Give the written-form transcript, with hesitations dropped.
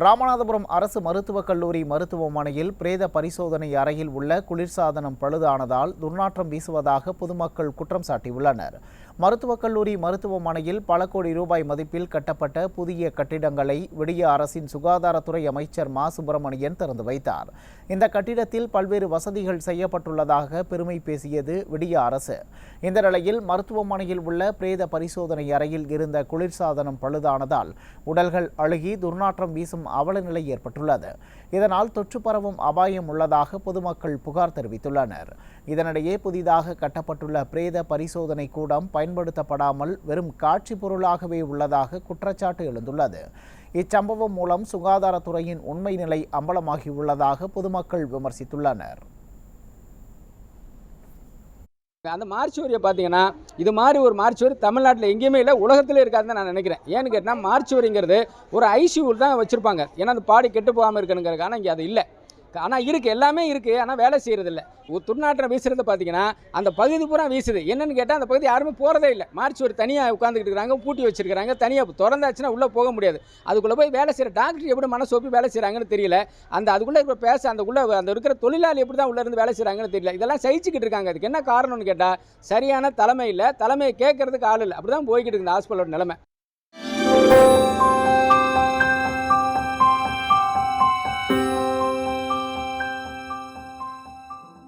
ராமநாதபுரம் அரசு மருத்துவக் கல்லூரி மருத்துவமனையில் பிரேத பரிசோதனை அறையில் உள்ள குளிர்சாதனம் பழுதானதால் துர்நாற்றம் வீசுவதாக பொதுமக்கள் குற்றம் சாட்டியுள்ளனர். மருத்துவக் கல்லூரி மருத்துவமனையில் பல கோடி ரூபாய் மதிப்பில் கட்டப்பட்ட புதிய கட்டிடங்களை விடிய அரசின் சுகாதாரத்துறை அமைச்சர் மா. சுப்பிரமணியன் திறந்து வைத்தார். இந்த கட்டிடத்தில் பல்வேறு வசதிகள் செய்யப்பட்டுள்ளதாக பெருமை பேசியது விடிய அரசு. இந்த நிலையில் மருத்துவமனையில் உள்ள பிரேத பரிசோதனை அறையில் இருந்த குளிர்சாதனம் பழுதானதால் உடல்கள் அழுகி துர்நாற்றம் வீசும் அவல நிலை ஏற்பட்டுள்ளது. இதனால் தொற்று பரவும் அபாயம் உள்ளதாக பொதுமக்கள் புகார் தெரிவித்துள்ளனர். இதனிடையே புதிதாக கட்டப்பட்டுள்ள பிரேத பரிசோதனை கூடம் பயன்படுத்தப்படாமல் வெறும் காட்சி பொருளாகவே உள்ளதாக குற்றச்சாட்டு எழுந்துள்ளது. இச்சம்பவம் மூலம் சுகாதாரத்துறையின் உண்மை நிலை அம்பலமாகியுள்ளதாக பொதுமக்கள் விமர்சித்துள்ளனர். அந்த மார்ச்சுவரியை பார்த்தீங்கன்னா இது மாதிரி ஒரு மார்ச்சுவரி தமிழ்நாட்டில் எங்கேயுமே இல்லை, உலகத்திலே இருக்காதுன்னு நான் நினைக்கிறேன். ஏன்னு கேட்டால் மார்ச்சுவரிங்கிறது ஒரு ஐசியூ தான் வச்சுருப்பாங்க. ஏன்னா அந்த பாடி கெட்டு போகாமல் இருக்கணுங்கிறதுக்கு. ஆனால் இங்கே அது இல்லை. ஆனால் இருக்குது, எல்லாமே இருக்குது, ஆனால் வேலை செய்கிறதில்ல. துர்நாற்றம் வீசுறது பார்த்தீங்கன்னா அந்த பகுதி பூரா வீசுது. என்னென்னு கேட்டால் அந்த பகுதி யாருமே போகிறதே இல்லை. மார்ச்சுவரி தனியாக உட்காந்துக்கிட்டு இருக்கிறாங்க, பூட்டி வச்சுருக்கிறாங்க. தனியாக திறந்தாச்சுன்னா உள்ளே போக முடியாது. அதுக்குள்ளே போய் வேலை செய்கிற டாக்டர் எப்படி மனசோப்பி வேலை செய்கிறாங்கன்னு தெரியல. அதுக்குள்ளே இப்போ அந்த இருக்கிற தொழிலாளி எப்படி தான் உள்ளே இருந்து வேலை செய்கிறாங்கன்னு தெரியல. இதெல்லாம் சகிச்சுக்கிட்டு இருக்காங்க. அதுக்கு என்ன காரணம்னு கேட்டால் சரியான தலைமை இல்லை, தலைமையை கேட்கறதுக்கு ஆள் இல்லை. அப்படி தான் போய்கிட்டு இருக்குது ஹாஸ்பிட்டலோட நிலைமை.